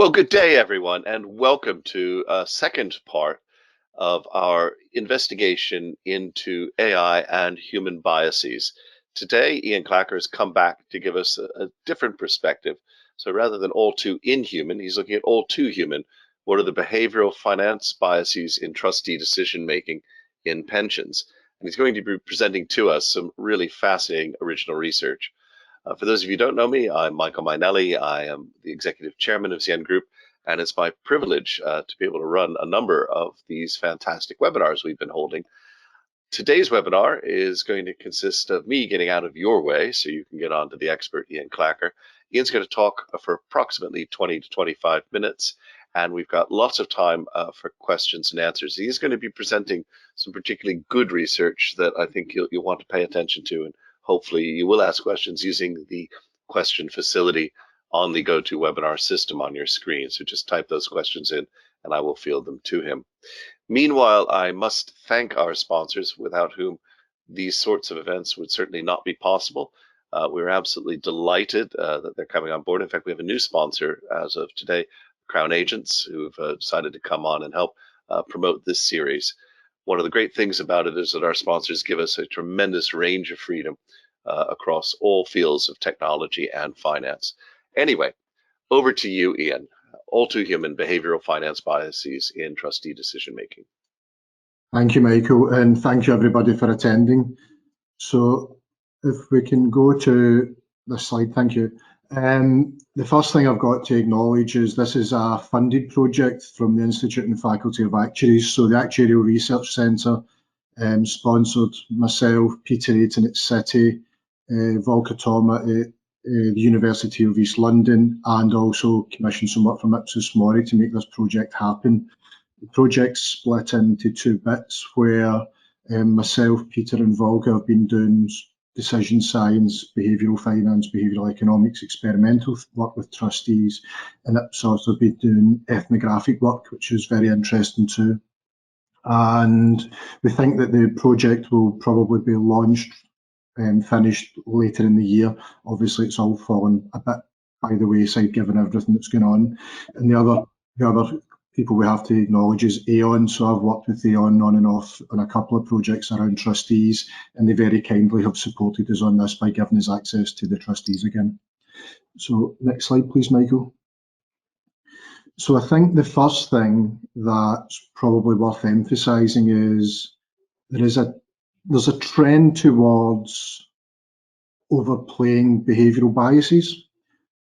Well, good day, everyone, and welcome to a second part of our investigation into AI and human biases. Today, Iain Clacher has come back to give us a different perspective. So rather than all too inhuman, he's looking at all too human. What are the behavioral finance biases in trustee decision making in pensions? And he's going to be presenting to us some really fascinating original research. For those of you who don't know me, I'm Michael Mainelli. I am the executive chairman of Zien Group, and it's my privilege to be able to run a number of these fantastic webinars we've been holding. Today's webinar is going to consist of me getting out of your way so you can get on to the expert, Iain Clacher. Iain's going to talk for approximately 20 to 25 minutes, and we've got lots of time for questions and answers. He's going to be presenting some particularly good research that I think you'll want to pay attention to, and hopefully you will ask questions using the question facility on the GoToWebinar system on your screen. So just type those questions in and I will field them to him. Meanwhile, I must thank our sponsors, without whom these sorts of events would certainly not be possible. We're absolutely delighted that they're coming on board. In fact, we have a new sponsor as of today, Crown Agents, who've decided to come on and help promote this series. One of the great things about it is that our sponsors give us a tremendous range of freedom across all fields of technology and finance. Anyway, over to you, Iain. All too human behavioral finance biases in trustee decision making. Thank you, Michael, and thank you everybody for attending. So if we can go to the slide, thank you. The first thing I've got to acknowledge is this is a funded project from the Institute and Faculty of Actuaries. So the Actuarial Research Centre sponsored myself, Peter Ayton at City, Volker Thoma at the University of East London, and also commissioned some work from Ipsos Mori to make this project happen. The project's split into two bits where myself, Peter and Volker have been doing decision science, behavioural finance, behavioural economics, experimental work with trustees, and Ipsos have been doing ethnographic work, which is very interesting too. And we think that the project will probably be launched and finished later in the year. Obviously, it's all fallen a bit by the wayside given everything that's going on. And the other people we have to acknowledge is Aon. So I've worked with Aon on and off on a couple of projects around trustees, and they very kindly have supported us on this by giving us access to the trustees again. So next slide, please, Michael. So I think the first thing that's probably worth emphasising is there's a trend towards overplaying behavioural biases.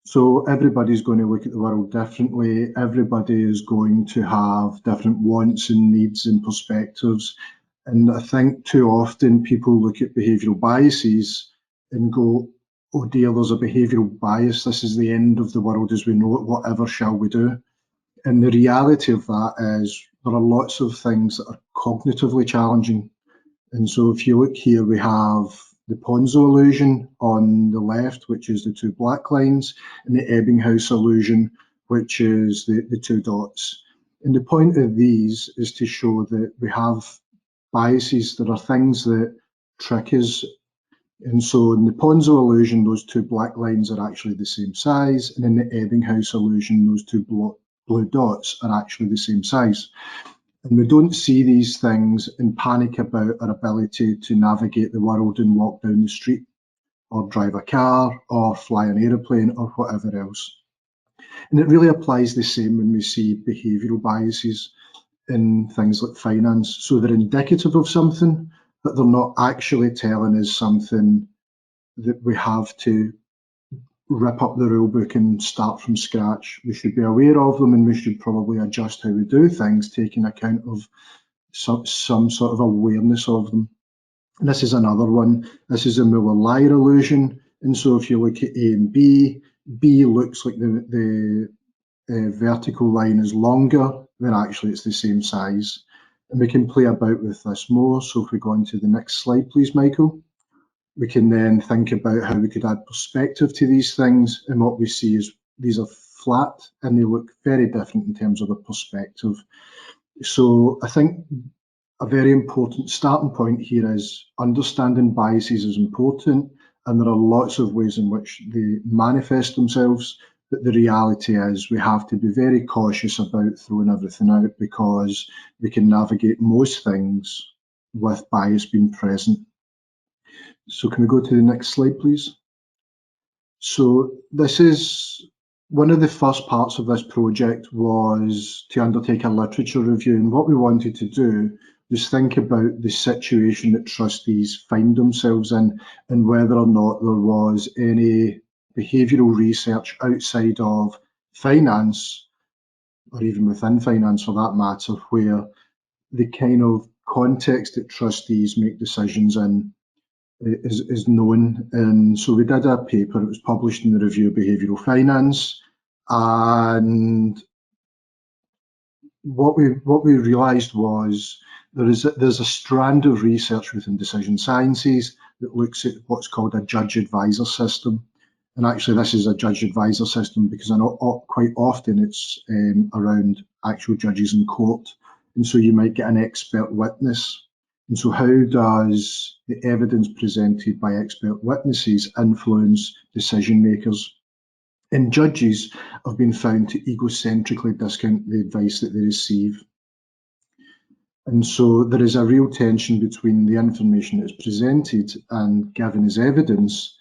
So everybody's going to look at the world differently. Everybody is going to have different wants and needs and perspectives. And I think too often people look at behavioural biases and go, oh dear, there's a behavioural bias. This is the end of the world as we know it. Whatever shall we do? And the reality of that is there are lots of things that are cognitively challenging. And so if you look here, we have the Ponzo illusion on the left, which is the two black lines, and the Ebbinghaus illusion, which is the two dots. And the point of these is to show that we have biases that are things that trick us. And so in the Ponzo illusion, those two black lines are actually the same size, and in the Ebbinghaus illusion, those two blue dots are actually the same size. And we don't see these things and panic about our ability to navigate the world and walk down the street or drive a car or fly an aeroplane or whatever else. And it really applies the same when we see behavioural biases in things like finance. So they're indicative of something, but they're not actually telling us something that we have to rip up the rule book and start from scratch. We should be aware of them, and we should probably adjust how we do things, taking account of some sort of awareness of them. And this is another one. This is a Muller-Lyer illusion. And so if you look at A and B looks like the vertical line is longer, when actually it's the same size. And we can play about with this more. So if we go on to the next slide, please, Michael. We can then think about how we could add perspective to these things, and what we see is these are flat and they look very different in terms of the perspective. So I think a very important starting point here is understanding biases is important, and there are lots of ways in which they manifest themselves, But the reality is we have to be very cautious about throwing everything out, because we can navigate most things with bias being present. So can we go to the next slide, please? So this is one of the first parts of this project, was to undertake a literature review. And what we wanted to do was think about the situation that trustees find themselves in, and whether or not there was any behavioural research outside of finance, or even within finance for that matter, where the kind of context that trustees make decisions in is known. And so we did a paper, it was published in the Review of Behavioural Finance, and what we realised was there's a strand of research within decision sciences that looks at what's called a judge advisor system. And actually this is a judge advisor system because I know quite often it's around actual judges in court, and so you might get an expert witness. And so how does the evidence presented by expert witnesses influence decision makers? And judges have been found to egocentrically discount the advice that they receive. And so there is a real tension between the information that is presented and given as evidence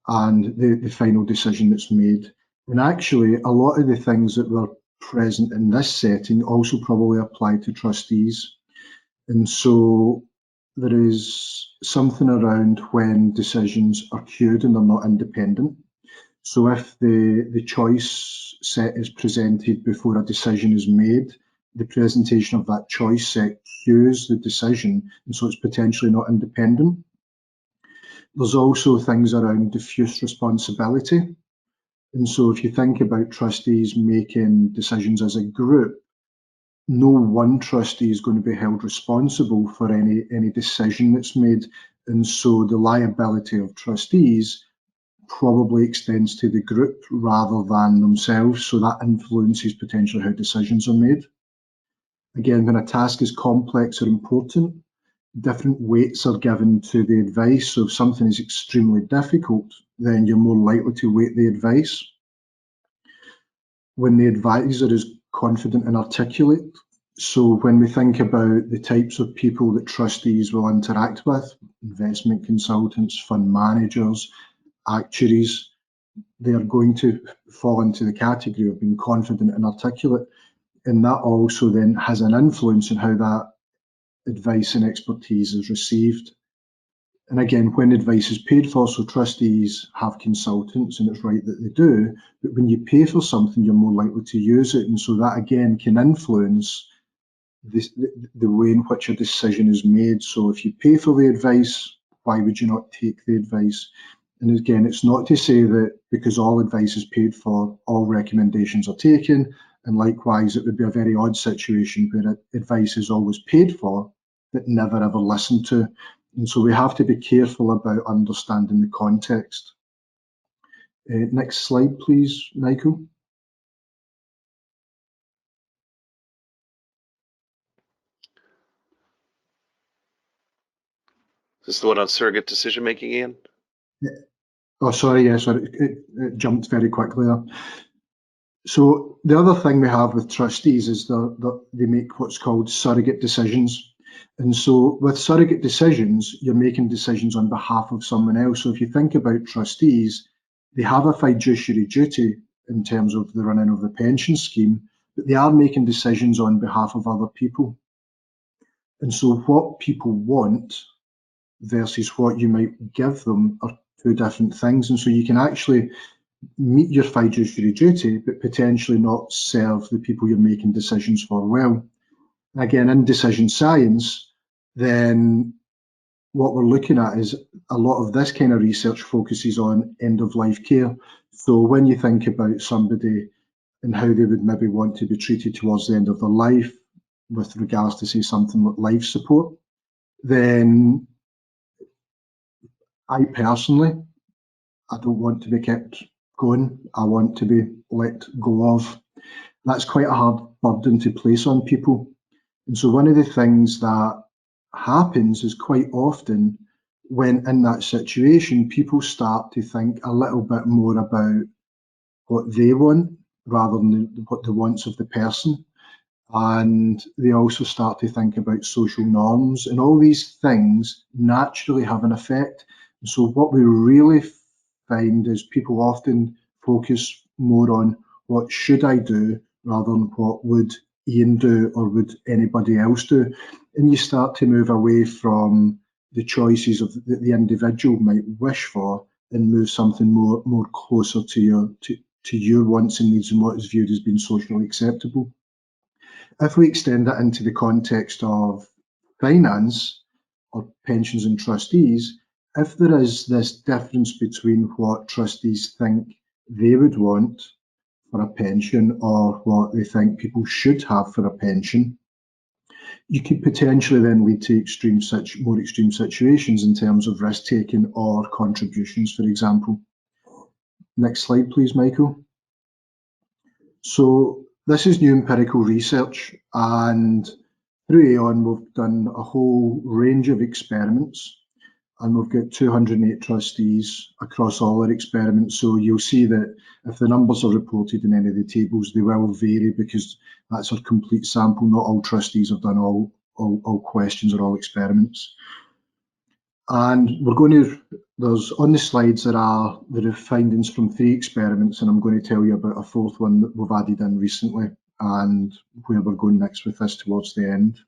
and the final decision that's made. And actually, a lot of the things that were present in this setting also probably apply to trustees. And so there is something around when decisions are queued and they're not independent. So if the choice set is presented before a decision is made, the presentation of that choice set cues the decision, and so it's potentially not independent. There's also things around diffuse responsibility. And so if you think about trustees making decisions as a group, no one trustee is going to be held responsible for any decision that's made. And so the liability of trustees probably extends to the group rather than themselves. So that influences potentially how decisions are made. Again, when a task is complex or important, different weights are given to the advice. So if something is extremely difficult, then you're more likely to weight the advice. When the advisor is confident and articulate, so when we think about the types of people that trustees will interact with, investment consultants, fund managers, actuaries, they are going to fall into the category of being confident and articulate. And that also then has an influence on how that advice and expertise is received. And again, when advice is paid for, so trustees have consultants, and it's right that they do, but when you pay for something, you're more likely to use it. And so that again can influence the way in which a decision is made. So if you pay for the advice, why would you not take the advice? And again, it's not to say that because all advice is paid for, all recommendations are taken. And likewise, it would be a very odd situation where advice is always paid for, but never ever listened to. And so we have to be careful about understanding the context. Next slide, please, Michael. Is this the one on surrogate decision making, Iain? Oh, sorry, yeah, sorry, it jumped very quickly there. So the other thing we have with trustees is that they make what's called surrogate decisions. And so with surrogate decisions, you're making decisions on behalf of someone else. So if you think about trustees, they have a fiduciary duty in terms of the running of the pension scheme, but they are making decisions on behalf of other people. And so what people want versus what you might give them are two different things. And so you can actually meet your fiduciary duty, but potentially not serve the people you're making decisions for well. Again, in decision science, then what we're looking at is a lot of this kind of research focuses on end-of-life care. So when you think about somebody and how they would maybe want to be treated towards the end of their life with regards to, say, something like life support, then I personally, I don't want to be kept going. I want to be let go of. That's quite a hard burden to place on people. And so one of the things that happens is quite often when in that situation, people start to think a little bit more about what they want rather than what the wants of the person. And they also start to think about social norms, and all these things naturally have an effect. So what we really find is people often focus more on what should I do rather than what would Iain do or would anybody else do. And you start to move away from the choices of that the individual might wish for and move something more closer to your wants and needs and what is viewed as being socially acceptable. If we extend that into the context of finance or pensions and trustees, if there is this difference between what trustees think they would want for a pension or what they think people should have for a pension, you could potentially then lead to more extreme situations in terms of risk taking or contributions, for example. Next slide, please, Michael. So this is new empirical research, and through Aon we've done a whole range of experiments, and we've got 208 trustees across all our experiments. So you'll see that if the numbers are reported in any of the tables, they will vary because that's our complete sample. Not all trustees have done all questions or all experiments. And there's on the slides there are findings from 3 experiments, and I'm going to tell you about a 4th one that we've added in recently and where we're going next with this towards the end.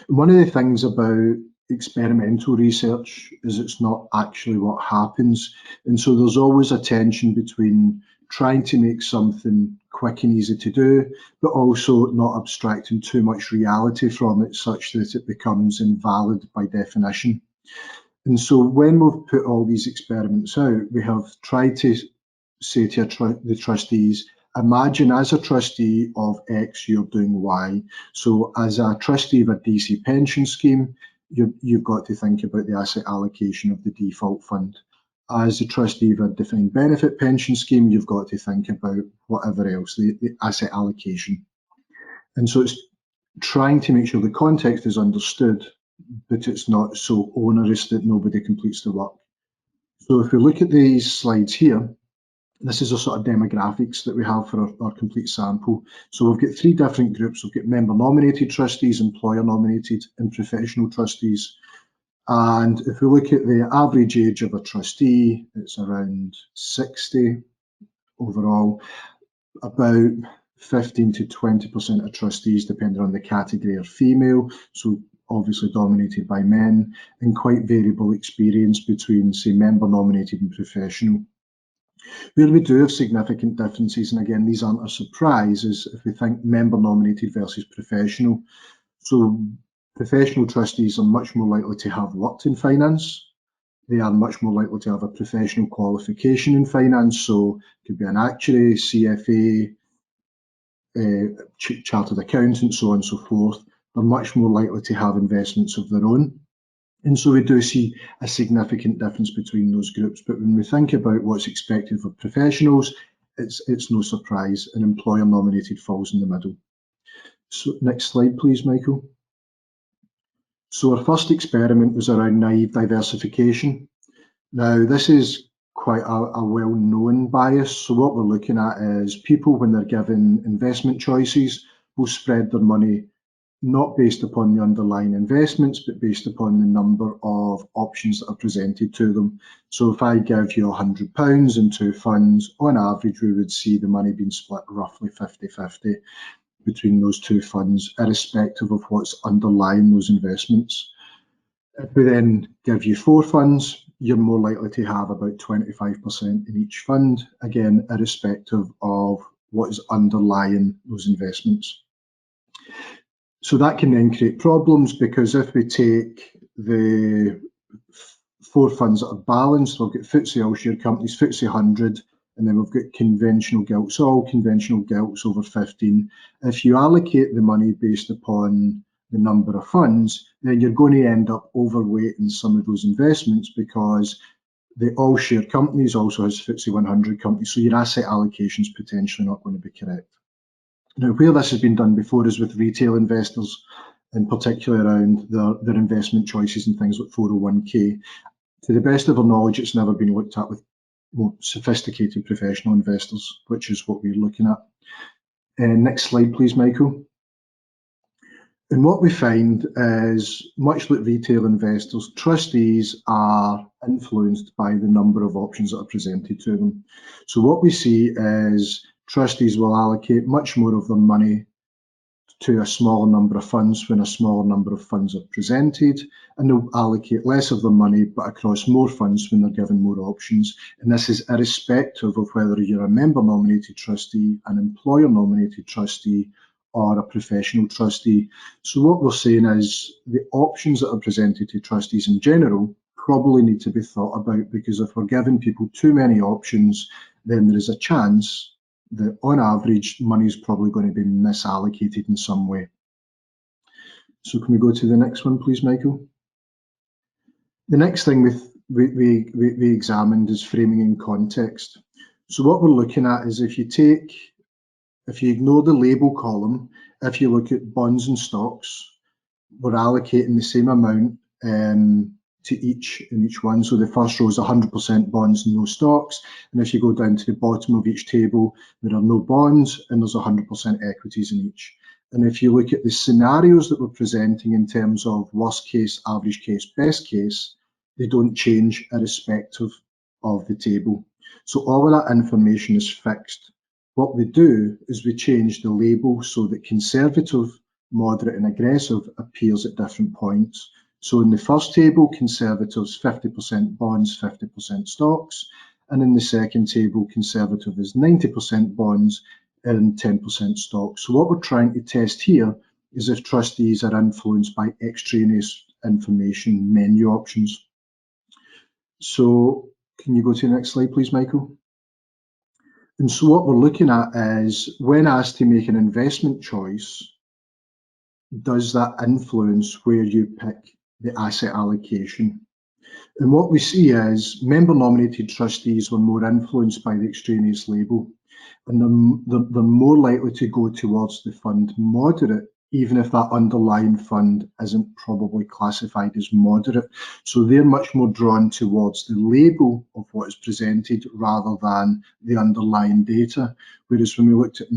And one of the things about experimental research is it's not actually what happens. And so there's always a tension between trying to make something quick and easy to do, but also not abstracting too much reality from it such that it becomes invalid by definition. And so when we've put all these experiments out, we have tried to say to the trustees, imagine as a trustee of X, you're doing Y. So as a trustee of a DC pension scheme, you've got to think about the asset allocation of the default fund. As a trustee of a defined benefit pension scheme, you've got to think about whatever else, the asset allocation. And so it's trying to make sure the context is understood, but it's not so onerous that nobody completes the work. So if we look at these slides here, this is a sort of demographics that we have for our complete sample. So we've got 3 different groups. We've got member-nominated trustees, employer-nominated, and professional trustees. And if we look at the average age of a trustee, it's around 60 overall. About 15 to 20% of trustees, depending on the category, are female, so obviously dominated by men, and quite variable experience between, say, member-nominated and professional. Where we do have significant differences, and again, these aren't a surprise, is if we think member-nominated versus professional. So professional trustees are much more likely to have worked in finance. They are much more likely to have a professional qualification in finance, so it could be an actuary, CFA, chartered accountant, so on and so forth. They're much more likely to have investments of their own. And so we do see a significant difference between those groups. But when we think about what's expected for professionals, it's no surprise, and employer nominated falls in the middle. So next slide, please, Michael. So our first experiment was around naive diversification. Now, this is quite a well-known bias. So what we're looking at is people, when they're given investment choices, will spread their money not based upon the underlying investments, but based upon the number of options that are presented to them. So if I give you £100 in 2 funds, on average, we would see the money being split roughly 50-50 between those 2 funds, irrespective of what's underlying those investments. If we then give you 4 funds, you're more likely to have about 25% in each fund, again, irrespective of what is underlying those investments. So that can then create problems, because if we take the 4 funds that are balanced, we've got FTSE all-share companies, FTSE 100, and then we've got conventional gilts, so all conventional gilts over 15. If you allocate the money based upon the number of funds, then you're going to end up overweighting some of those investments, because the all-share companies also has FTSE 100 companies, so your asset allocation is potentially not going to be correct. Now, where this has been done before is with retail investors, in particular around their investment choices and things like 401k. To the best of our knowledge, it's never been looked at with more sophisticated professional investors, which is what we're looking at. Next slide, please, Michael. And what we find is, much like retail investors, trustees are influenced by the number of options that are presented to them. So what we see is trustees will allocate much more of their money to a smaller number of funds when a smaller number of funds are presented, and they'll allocate less of their money but across more funds when they're given more options. And this is irrespective of whether you're a member nominated trustee, an employer nominated trustee, or a professional trustee. So what we're saying is the options that are presented to trustees in general probably need to be thought about, because if we're giving people too many options, then there is a chance that on average money is probably going to be misallocated in some way. So can we go to the next one, please, Michael? The next thing we examined is framing in context. So what we're looking at is, if you ignore the label column, if you look at bonds and stocks, we're allocating the same amount to each one. So the first row is 100% bonds and no stocks. And if you go down to the bottom of each table, there are no bonds and there's 100% equities in each. And if you look at the scenarios that we're presenting in terms of worst case, average case, best case, they don't change irrespective of the table. So all of that information is fixed. What we do is we change the label so that conservative, moderate and aggressive appears at different points. So in the first table, conservatives 50% bonds, 50% stocks, and in the second table, conservative is 90% bonds and 10% stocks. So what we're trying to test here is if trustees are influenced by extraneous information menu options. So can you go to the next slide, please, Michael? And so what we're looking at is, when asked to make an investment choice, does that influence where you pick the asset allocation? And what we see is member nominated trustees were more influenced by the extraneous label, and they're more likely to go towards the fund moderate, even if that underlying fund isn't probably classified as moderate. So they're much more drawn towards the label of what is presented rather than the underlying data. Whereas when we looked at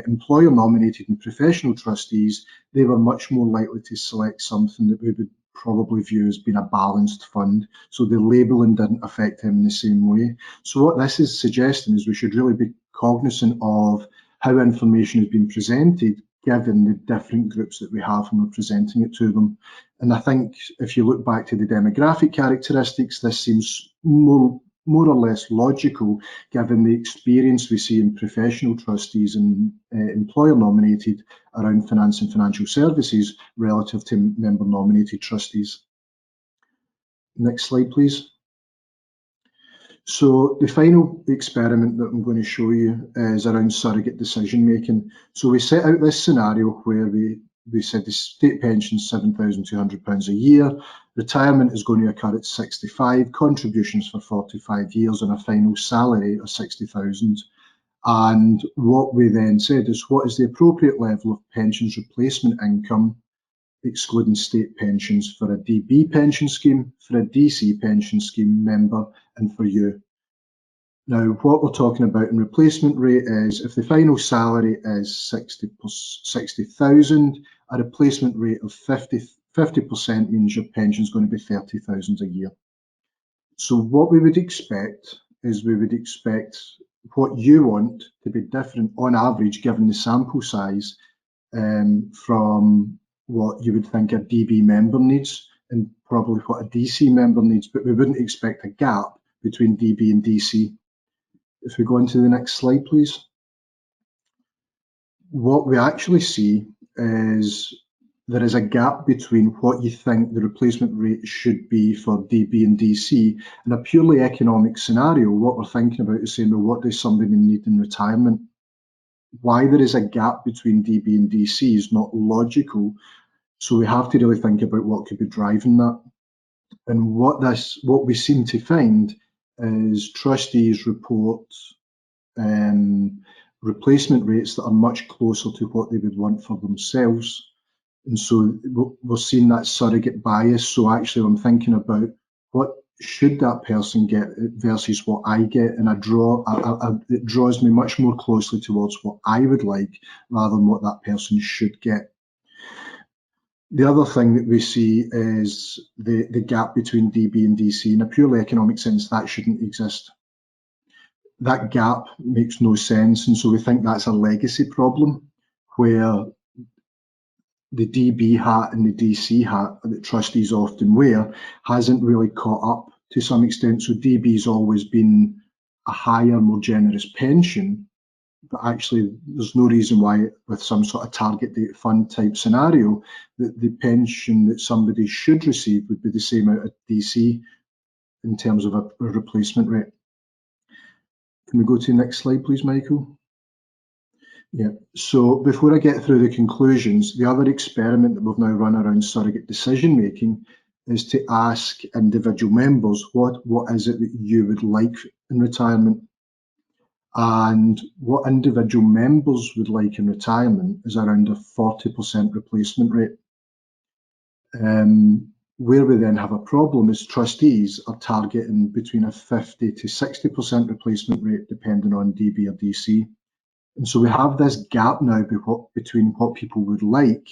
employer nominated and professional trustees, they were much more likely to select something that we would probably view as being a balanced fund. So the labelling didn't affect them in the same way. So what this is suggesting is we should really be cognizant of how information has been presented, given the different groups that we have when we're presenting it to them. And I think if you look back to the demographic characteristics, this seems more or less logical, given the experience we see in professional trustees and employer nominated around finance and financial services relative to member nominated trustees. Next slide, please. So the final experiment that I'm going to show you is around surrogate decision making. So we set out this scenario where we said the state pension is £7,200 a year, retirement is going to occur at 65, contributions for 45 years and a final salary of 60,000. And what we then said is, what is the appropriate level of pensions replacement income, excluding state pensions, for a DB pension scheme, for a DC pension scheme member, and for you. Now, what we're talking about in replacement rate is, if the final salary is 60,000, a replacement rate of 50% means your pension is going to be 30,000 a year. So what we would expect is, we would expect what you want to be different on average, given the sample size, from what you would think a DB member needs and probably what a DC member needs, but we wouldn't expect a gap between DB and DC. If we go into the next slide, please. What we actually see is there is a gap between what you think the replacement rate should be for DB and DC. In a purely economic scenario, what we're thinking about is saying, well, what does somebody need in retirement? Why there is a gap between DB and DC is not logical. So we have to really think about what could be driving that. And what we seem to find is trustees report replacement rates that are much closer to what they would want for themselves. And so we're seeing that surrogate bias. So actually I'm thinking about what should that person get it versus what I get, and it draws me much more closely towards what I would like rather than what that person should get. The other thing that we see is the gap between DB and DC. In a purely economic sense, that shouldn't exist. That gap makes no sense, and so we think that's a legacy problem where the DB hat and the DC hat that trustees often wear hasn't really caught up to some extent. So DB's always been a higher, more generous pension, but actually there's no reason why with some sort of target date fund type scenario that the pension that somebody should receive would be the same out of DC in terms of a replacement rate. Can we go to the next slide, please, Michael? Yeah, so before I get through the conclusions, the other experiment that we've now run around surrogate decision making is to ask individual members, what is it that you would like in retirement? And what individual members would like in retirement is around a 40% replacement rate. Where we then have a problem is trustees are targeting between a 50 to 60% replacement rate depending on DB or DC. And so we have this gap now between what people would like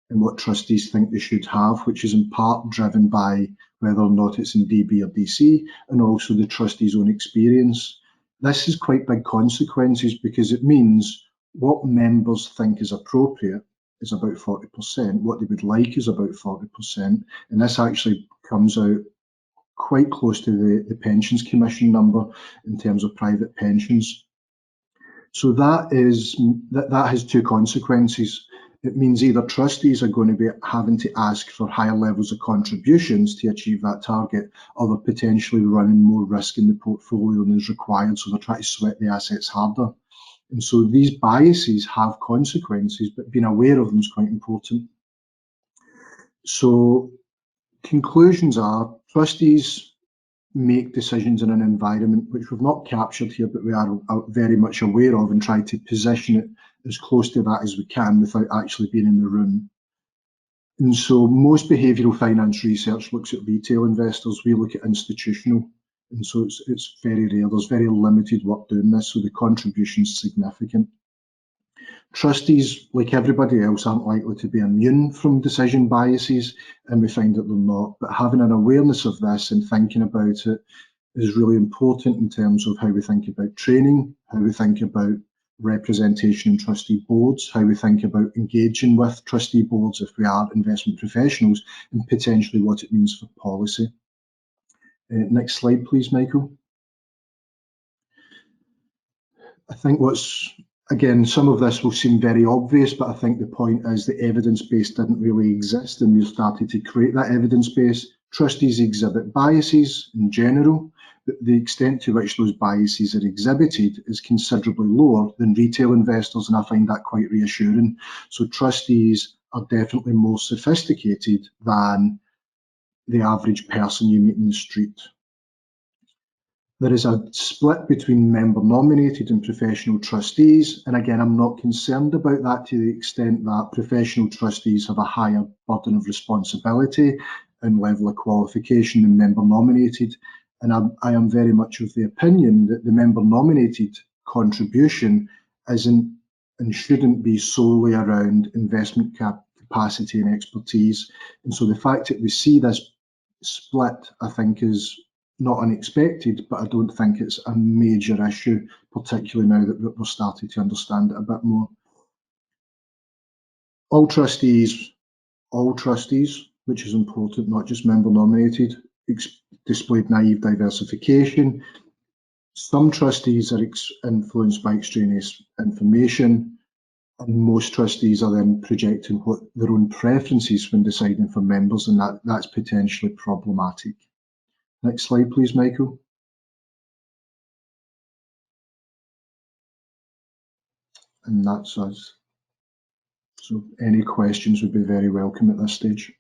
and what trustees think they should have, which is in part driven by whether or not it's in DB or DC, and also the trustees' own experience. This has quite big consequences because it means what members think is appropriate is about 40%, what they would like is about 40%, and this actually comes out quite close to the Pensions Commission number in terms of private pensions. So that has two consequences. It means either trustees are going to be having to ask for higher levels of contributions to achieve that target, or they're potentially running more risk in the portfolio than is required, so they're trying to sweat the assets harder. And so these biases have consequences, but being aware of them is quite important. So conclusions are trustees make decisions in an environment which we've not captured here, but we are very much aware of, and try to position it as close to that as we can without actually being in the room. And so most behavioural finance research looks at retail investors, we look at institutional. And so it's very rare, there's very limited work doing this, so the contribution is significant. Trustees, like everybody else, aren't likely to be immune from decision biases, and we find that they're not. But having an awareness of this and thinking about it is really important in terms of how we think about training, how we think about representation in trustee boards, how we think about engaging with trustee boards if we are investment professionals, and potentially what it means for policy. Next slide, please, Michael. I think again, some of this will seem very obvious, but I think the point is the evidence base didn't really exist, and we've started to create that evidence base. Trustees exhibit biases in general, but the extent to which those biases are exhibited is considerably lower than retail investors, and I find that quite reassuring. So trustees are definitely more sophisticated than the average person you meet in the street. There is a split between member nominated and professional trustees, and again, I'm not concerned about that to the extent that professional trustees have a higher burden of responsibility and level of qualification than member nominated. And I am very much of the opinion that the member nominated contribution isn't and shouldn't be solely around investment capacity and expertise. And so the fact that we see this split, I think, is not unexpected, but I don't think it's a major issue, particularly now that we're starting to understand it a bit more. All trustees, which is important, not just member nominated, displayed naive diversification. Some trustees are influenced by extraneous information, and most trustees are then projecting what their own preferences when deciding for members, and that's potentially problematic. Next slide, please, Michael. And that's us. So any questions would be very welcome at this stage.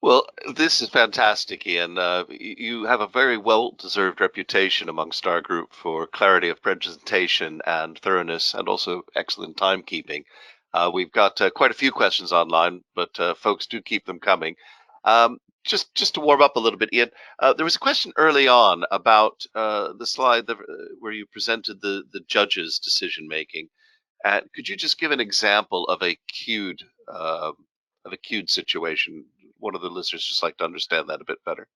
Well, this is fantastic, Iain. You have a very well-deserved reputation amongst our group for clarity of presentation and thoroughness, and also excellent timekeeping. We've got quite a few questions online, but folks, do keep them coming. Just to warm up a little bit, Iain, there was a question early on about the slide where you presented the judge's decision making. Could you just give an example of a queued situation? One of the listeners just like to understand that a bit better.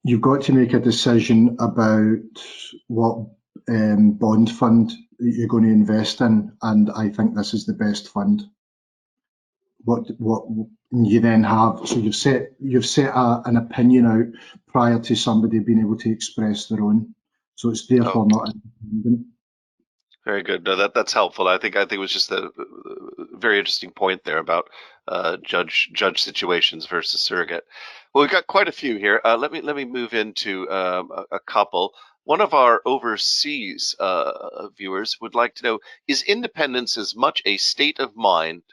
You've got to make a decision about what bond fund that you're going to invest in, and I think this is the best fund. What you then have, so you've set an opinion out prior to somebody being able to express their own, so it's therefore not independent. Very good. No, that's helpful. I think it was just a very interesting point there about judge situations versus surrogate. Well, we've got quite a few here. Let me move into a couple. One of our overseas viewers would like to know: is independence as much a state of mind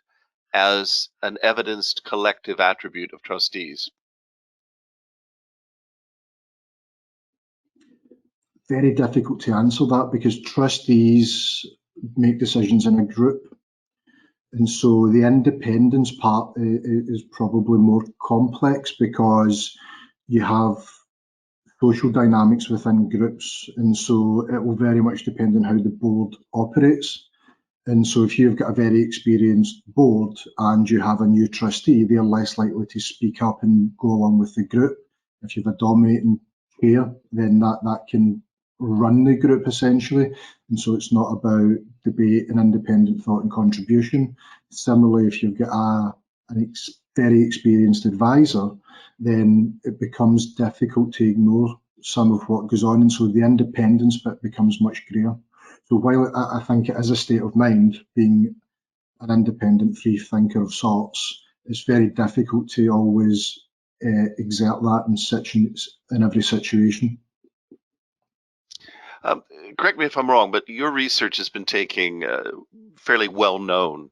as an evidenced collective attribute of trustees? Very difficult to answer that because trustees make decisions in a group, and so the independence part is probably more complex because you have social dynamics within groups, and so it will very much depend on how the board operates. And so if you've got a very experienced board and you have a new trustee, they're less likely to speak up and go along with the group. If you have a dominating chair, then that can run the group essentially. And so it's not about debate and independent thought and contribution. Similarly, if you've got a very experienced advisor, then it becomes difficult to ignore some of what goes on. And so the independence bit becomes much greater. So while I think it is a state of mind, being an independent free thinker of sorts, it's very difficult to always exert that in every situation. Correct me if I'm wrong, but your research has been taking fairly well-known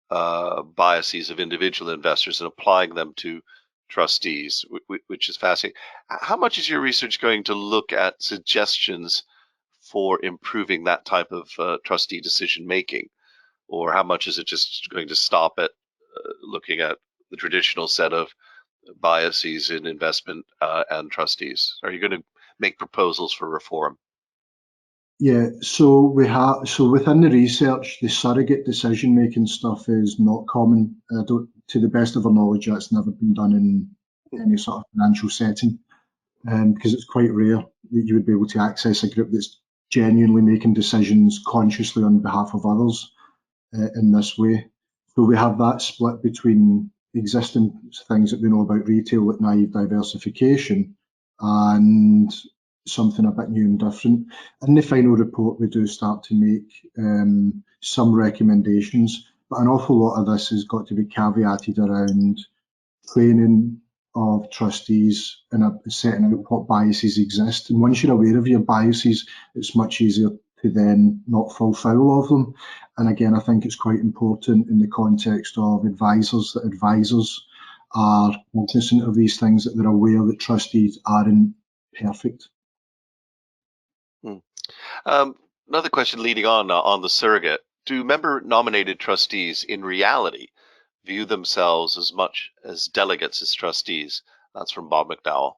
biases of individual investors and applying them to trustees, which is fascinating. How much is your research going to look at suggestions for improving that type of trustee decision making, or how much is it just going to stop at looking at the traditional set of biases in investment and trustees? Are you going to make proposals for reform? Yeah, so within the research, the surrogate decision making stuff is not common. To the best of our knowledge, that's never been done in any sort of financial setting, because it's quite rare that you would be able to access a group that's genuinely making decisions consciously on behalf of others in this way. So we have that split between existing things that we know about retail, like naive diversification, and something a bit new and different. In the final report, we do start to make some recommendations, but an awful lot of this has got to be caveated around training of trustees and setting out what biases exist. And once you're aware of your biases, it's much easier to then not fall foul of them. And again, I think it's quite important in the context of advisors that advisors are cognizant of these things, that they're aware that trustees aren't perfect. Another question leading on the surrogate. Do member-nominated trustees in reality view themselves as much as delegates as trustees? That's from Bob McDowell.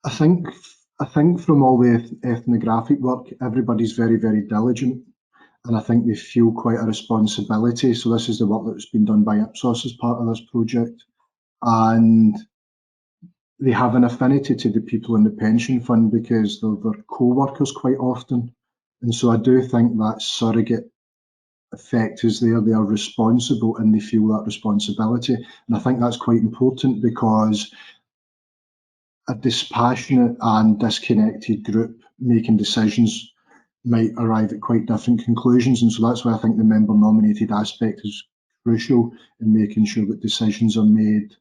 I think from all the ethnographic work, everybody's very, very diligent, and I think they feel quite a responsibility. So this is the work that's been done by Ipsos as part of this project, and they have an affinity to the people in the pension fund because they're their co-workers quite often. And so I do think that surrogate effect is there. They are responsible and they feel that responsibility. And I think that's quite important because a dispassionate and disconnected group making decisions might arrive at quite different conclusions. And so that's why I think the member nominated aspect is crucial in making sure that decisions are made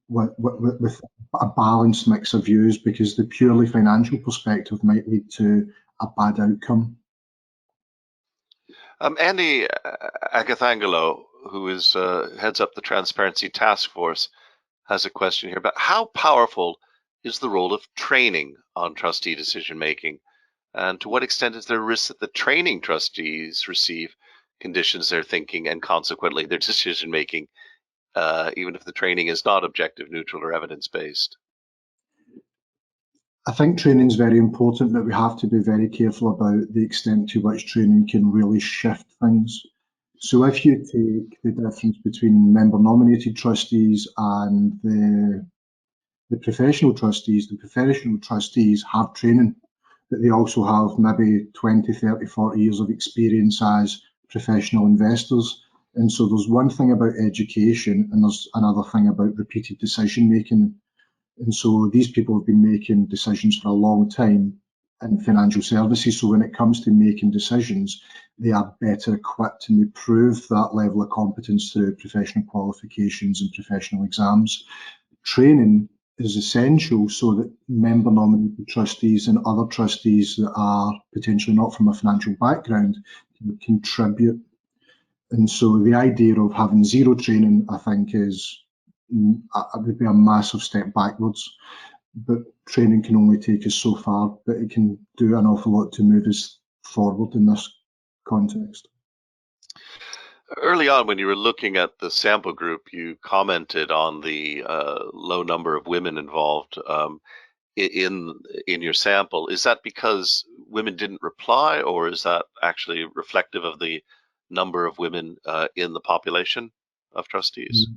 with a balanced mix of views, because the purely financial perspective might lead to a bad outcome. Andy Agathangelo, who heads up the Transparency Task Force, has a question here about how powerful is the role of training on trustee decision making, and to what extent is there a risk that the training trustees receive conditions their thinking and consequently their decision making, even if the training is not objective, neutral, or evidence based? I think training is very important, but we have to be very careful about the extent to which training can really shift things. So if you take the difference between member nominated trustees and the professional trustees, the professional trustees have training, but they also have maybe 20, 30, 40 years of experience as professional investors. And so there's one thing about education and there's another thing about repeated decision making. And so these people have been making decisions for a long time in financial services. So when it comes to making decisions, they are better equipped to prove that level of competence through professional qualifications and professional exams. Training is essential so that member nominated trustees and other trustees that are potentially not from a financial background can contribute. And so the idea of having zero training, I think, would be a massive step backwards. But training can only take us so far, but it can do an awful lot to move us forward in this context. Early on, when you were looking at the sample group, you commented on the low number of women involved in your sample. Is that because women didn't reply, or is that actually reflective of the number of women in the population of trustees?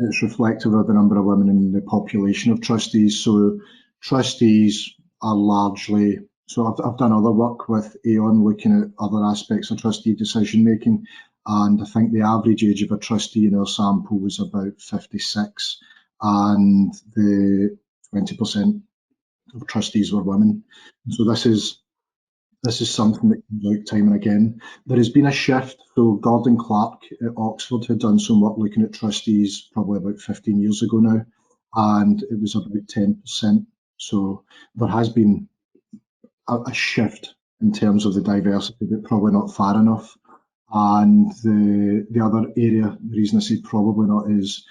It's reflective of the number of women in the population of trustees. So trustees are largely, so I've done other work with Aon looking at other aspects of trustee decision making, and I think the average age of a trustee in our sample was about 56, and the 20% of trustees were women. So this is something that comes out time and again. There has been a shift. So Gordon Clark at Oxford had done some work looking at trustees probably about 15 years ago now, and it was about 10%. So there has been a shift in terms of the diversity, but probably not far enough. And the other area, the reason I say probably not, is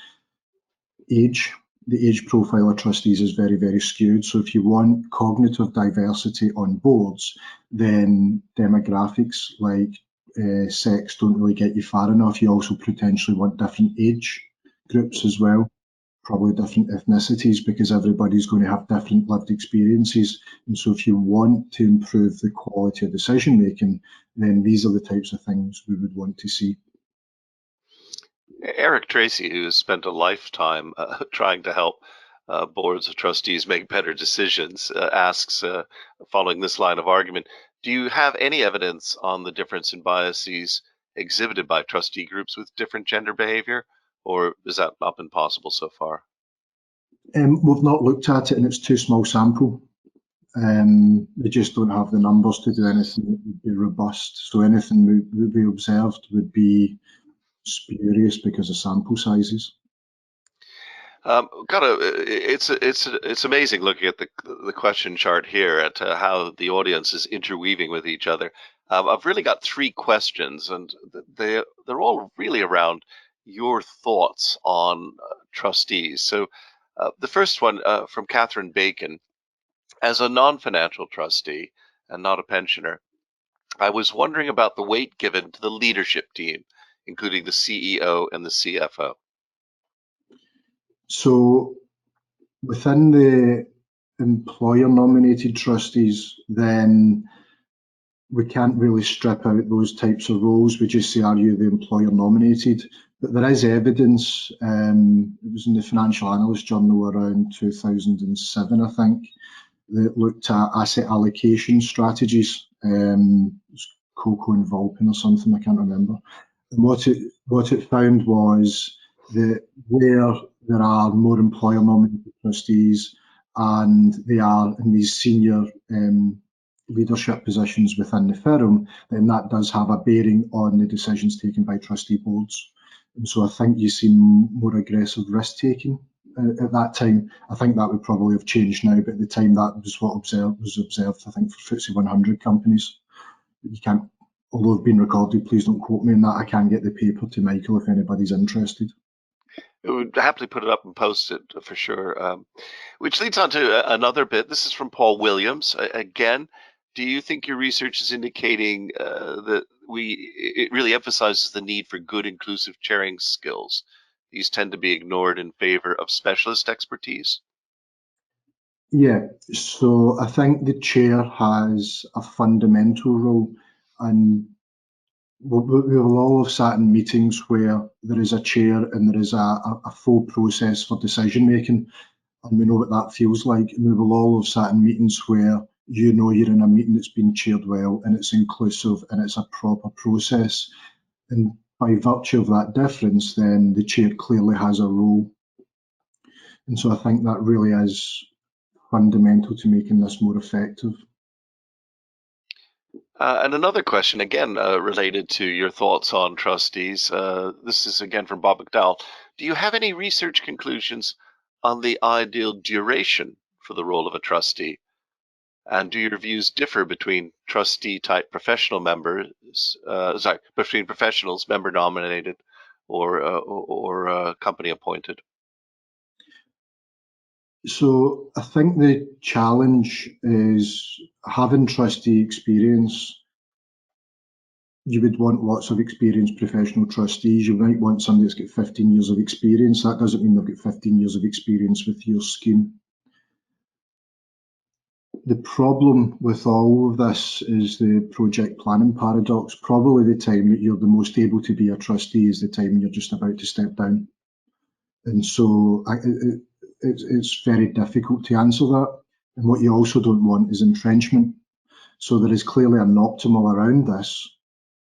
age. The age profile of trustees is very, very skewed. So if you want cognitive diversity on boards, then demographics like sex don't really get you far enough. You also potentially want different age groups as well, probably different ethnicities, because everybody's going to have different lived experiences. And so if you want to improve the quality of decision making, then these are the types of things we would want to see. Eric Tracy, who has spent a lifetime trying to help boards of trustees make better decisions, asks, following this line of argument, do you have any evidence on the difference in biases exhibited by trustee groups with different gender behavior, or has that not been possible so far? We've not looked at it, and it's too small sample. We just don't have the numbers to do anything that would be robust. So anything we observed would be spurious because of sample sizes. It's amazing looking at the question chart here at how the audience is interweaving with each other. I've really got three questions, and they're all really around your thoughts on trustees. So the first one from Catherine Bacon: as a non-financial trustee and not a pensioner, I was wondering about the weight given to the leadership team, including the CEO and the CFO. So within the employer nominated trustees, then we can't really strip out those types of roles. We just say, are you the employer nominated? But there is evidence. It was in the Financial Analyst Journal around 2007, I think, that looked at asset allocation strategies. Coco and Vulpin or something, I can't remember. And what it found was that where there are more employer nominated trustees and they are in these senior leadership positions within the firm, then that does have a bearing on the decisions taken by trustee boards. And so I think you see more aggressive risk taking at that time. I think that would probably have changed now, but at the time that was what was observed, I think, for FTSE 100 companies. You can't, although it's been recorded, please don't quote me on that. I can get the paper to Michael if anybody's interested. We would happily put it up and post it for sure. Which leads on to another bit. This is from Paul Williams. Again, do you think your research is indicating that it really emphasizes the need for good inclusive chairing skills? These tend to be ignored in favor of specialist expertise. Yeah, so I think the chair has a fundamental role, and we will all have sat in meetings where there is a chair and there is a full process for decision making, and we know what that feels like. And we will all have sat in meetings where you know you're in a meeting that's been chaired well and it's inclusive and it's a proper process. And by virtue of that difference, then the chair clearly has a role. And so I think that really is fundamental to making this more effective. And another question, again, related to your thoughts on trustees. This is again from Bob McDowell. Do you have any research conclusions on the ideal duration for the role of a trustee? And do your views differ between trustee type professional members, between professionals, member nominated or company appointed? So I think the challenge is having trustee experience. You would want lots of experienced professional trustees. You might want somebody that's got 15 years of experience. That doesn't mean they've got 15 years of experience with your scheme. The problem with all of this is the project planning paradox. Probably the time that you're the most able to be a trustee is the time you're just about to step down. And so it's very difficult to answer that. And what you also don't want is entrenchment. So there is clearly an optimal around this,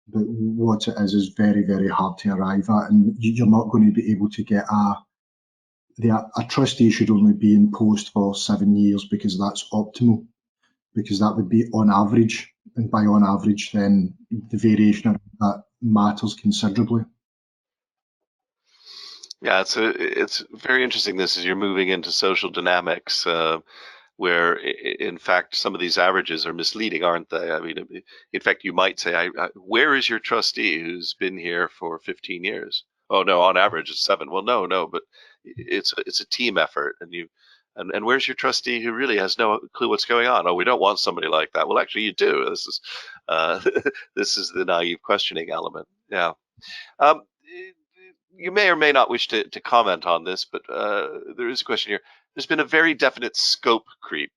but what it is very, very hard to arrive at. And you're not going to be able to get a trustee should only be in post for 7 years because that's optimal, because that would be on average. And by on average, then the variation of that matters considerably. Yeah, it's very interesting. This as you're moving into social dynamics, where in fact some of these averages are misleading, aren't they? I mean, in fact, you might say, "Where is your trustee who's been here for 15 years?" Oh no, on average it's 7. Well, no, but it's a team effort, and where's your trustee who really has no clue what's going on? Oh, we don't want somebody like that. Well, actually, you do. This is this is the naive questioning element. Yeah. Um, you may or may not wish to comment on this, but there is a question here. There's been a very definite scope creep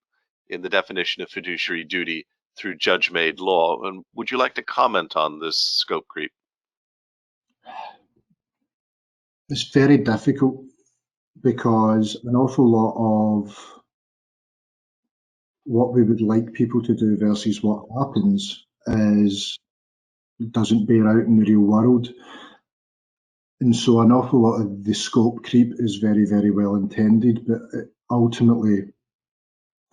in the definition of fiduciary duty through judge-made law. And would you like to comment on this scope creep? It's very difficult because an awful lot of what we would like people to do versus what happens is doesn't bear out in the real world. And so an awful lot of the scope creep is very, very well intended, but ultimately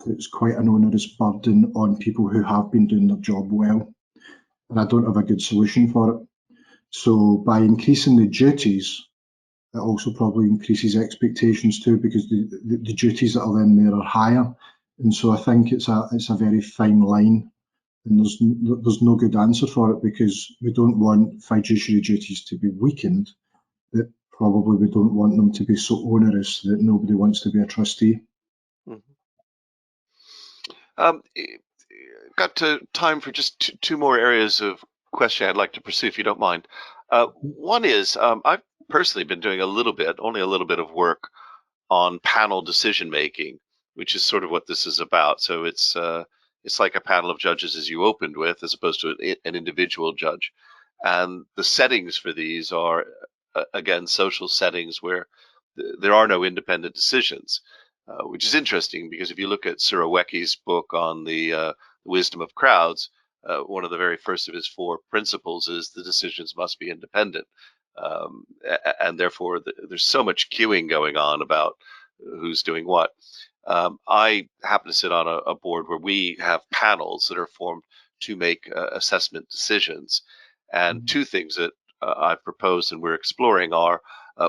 it's quite an onerous burden on people who have been doing their job well. And I don't have a good solution for it. So by increasing the duties, it also probably increases expectations too, because the duties that are in there are higher. And so I think it's a very fine line, and there's no good answer for it, because we don't want fiduciary duties to be weakened, but probably we don't want them to be so onerous that nobody wants to be a trustee. Mhm. Got time for just two more areas of question I'd like to pursue, if you don't mind. One is I've personally been doing only a little bit of work on panel decision making, which is sort of what this is about. So it's like a panel of judges as you opened with, as opposed to an individual judge. And the settings for these are again social settings where there are no independent decisions, which is interesting because if you look at Surowiecki's book on the wisdom of crowds, one of the very first of his 4 principles is the decisions must be independent. And therefore there's so much queuing going on about who's doing what. I happen to sit on a board where we have panels that are formed to make assessment decisions. And 2 things that I've proposed and we're exploring are,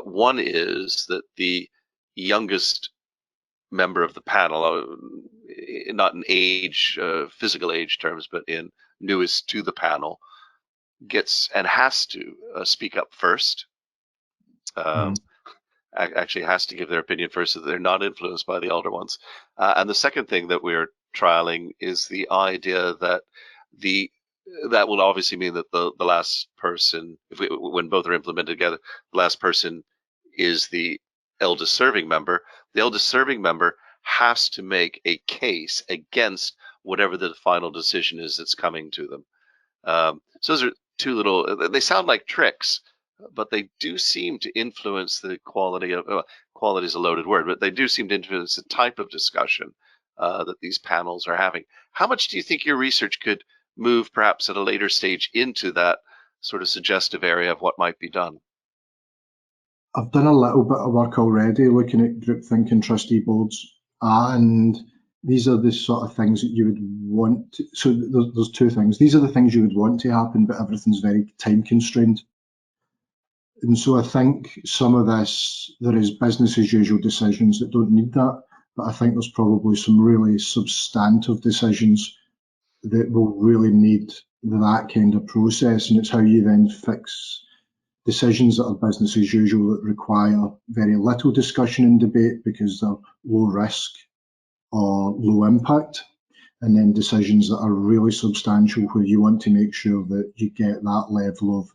one is that the youngest member of the panel, not in age, physical age terms, but in newest to the panel, gets and has to speak up first. Actually has to give their opinion first so that they're not influenced by the elder ones. And the second thing that we're trialing is the idea that that will obviously mean that the last person, when both are implemented together, the last person is the eldest serving member. The eldest serving member has to make a case against whatever the final decision is that's coming to them. So those are two little, they sound like tricks, but they do seem to influence the quality of, quality is a loaded word, but they do seem to influence the type of discussion that these panels are having. How much do you think your research could move perhaps at a later stage into that sort of suggestive area of what might be done? I've done a little bit of work already looking at group thinking trustee boards, and these are the sort of things that you would want to, so there's two things. These are the things you would want to happen, but everything's very time constrained. And so I think some of this, there is business as usual decisions that don't need that, but I think there's probably some really substantive decisions that will really need that kind of process, and it's how you then fix decisions that are business as usual that require very little discussion and debate because they're low risk or low impact, and then decisions that are really substantial where you want to make sure that you get that level of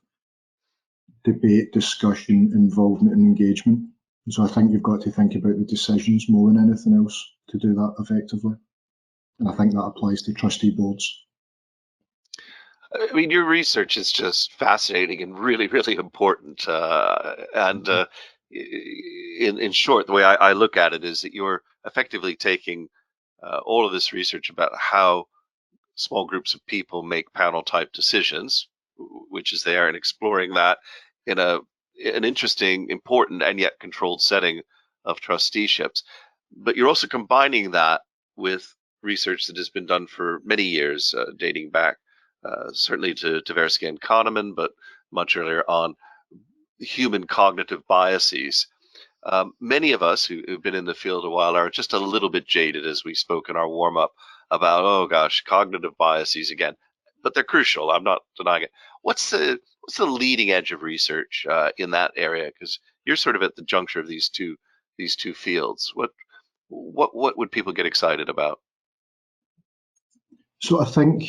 debate, discussion, involvement and engagement. And so I think you've got to think about the decisions more than anything else to do that effectively. And I think that applies to trustee boards. I mean, your research is just fascinating and really, really important. In short, the way I look at it is that you're effectively taking all of this research about how small groups of people make panel type decisions, which is there, and exploring that in an interesting, important, and yet controlled setting of trusteeships. But you're also combining that with research that has been done for many years, dating back certainly to Tversky and Kahneman, but much earlier on, human cognitive biases. Many of us who've been in the field a while are just a little bit jaded, as we spoke in our warm up about, oh gosh, cognitive biases again. But they're crucial. I'm not denying it. What's the leading edge of research in that area? Because you're sort of at the juncture of these two fields. What would people get excited about? So I think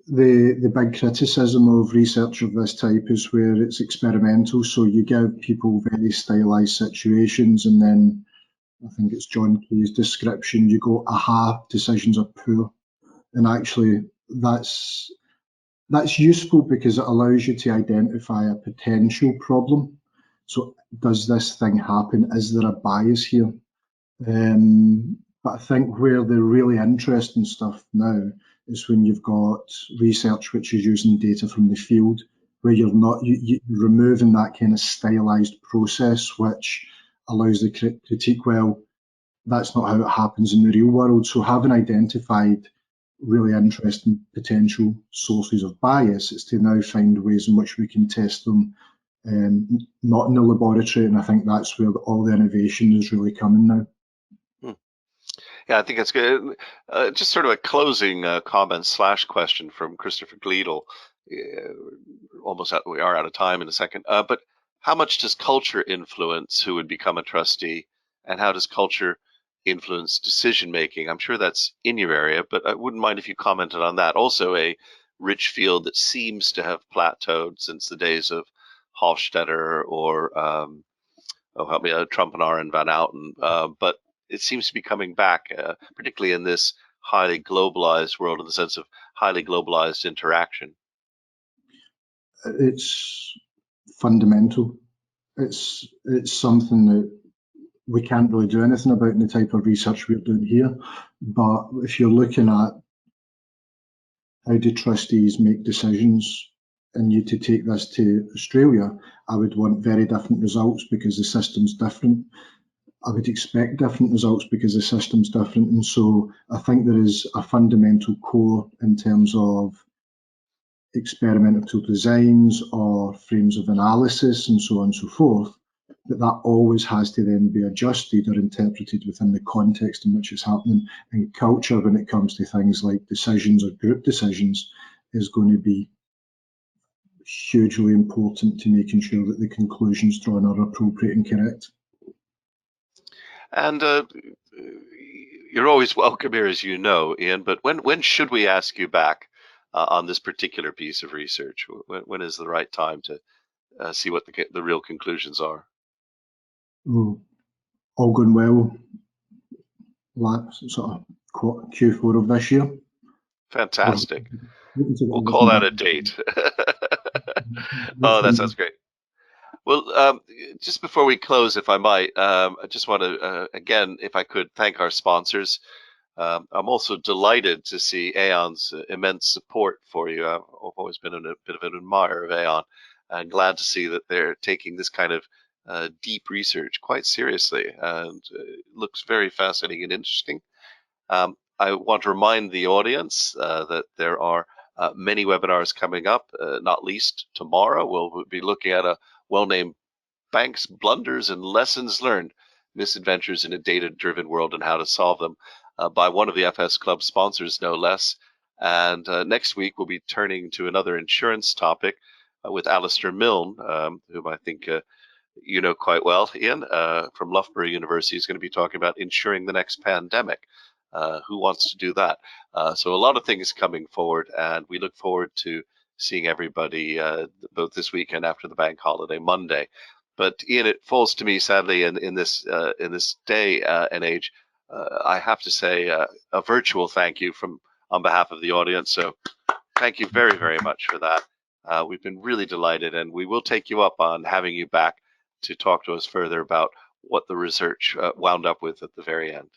the big criticism of research of this type is where it's experimental. So you give people very stylized situations, and then I think it's John Kay's description, you go, aha, decisions are poor. And actually that's useful because it allows you to identify a potential problem. So does this thing happen? Is there a bias here? But I think where the really interesting stuff now is when you've got research which is using data from the field, where you're removing that kind of stylized process, which allows the critique, well, that's not how it happens in the real world. So having identified really interesting potential sources of bias, it's to now find ways in which we can test them, not in the laboratory. And I think that's where all the innovation is really coming now. Yeah, I think that's good. Just sort of a closing comment / question from Christopher Gleedle. We are out of time in a second. But how much does culture influence who would become a trustee, and how does culture influence decision making? I'm sure that's in your area, but I wouldn't mind if you commented on that. Also, a rich field that seems to have plateaued since the days of Hofstadter or help me, Trumpenaar and Van Outen, but it seems to be coming back, particularly in this highly globalized world, in the sense of highly globalized interaction. It's fundamental. It's something that we can't really do anything about in the type of research we're doing here. But if you're looking at how do trustees make decisions, and you to take this to Australia, I would want very different results because the system's different. I would expect different results because the system's different. And so I think there is a fundamental core in terms of experimental designs or frames of analysis and so on and so forth, that always has to then be adjusted or interpreted within the context in which it's happening. And culture, when it comes to things like decisions or group decisions, is going to be hugely important to making sure that the conclusions drawn are appropriate and correct. And You're always welcome here, as you know, Ian. But when should we ask you back on this particular piece of research? When is the right time to see what the real conclusions are? Mm, all going well, sort of Q4 of this year. We're Fantastic. hoping to get We'll call everything that a done. date. Oh, that sounds great. Well, just before we close, if I might, I just want to, again, if I could, thank our sponsors. I'm also delighted to see Aon's immense support for you. I've always been a bit of an admirer of Aon, and glad to see that they're taking this kind of deep research quite seriously, and it looks very fascinating and interesting. I want to remind the audience that there are many webinars coming up, not least tomorrow. We'll be looking at a well-named Banks' Blunders and Lessons Learned, Misadventures in a Data-Driven World and How to Solve Them, by one of the FS Club sponsors, no less. And next week, we'll be turning to another insurance topic with Alistair Milne, whom I think you know quite well, Ian, from Loughborough University. Is going to be talking about insuring the next pandemic. Who wants to do that? So a lot of things coming forward, and we look forward to seeing everybody both this week and after the bank holiday Monday. But Ian, it falls to me sadly in this day and age, I have to say a virtual thank you from on behalf of the audience. So thank you very, very much for that. We've been really delighted, and we will take you up on having you back to talk to us further about what the research wound up with at the very end.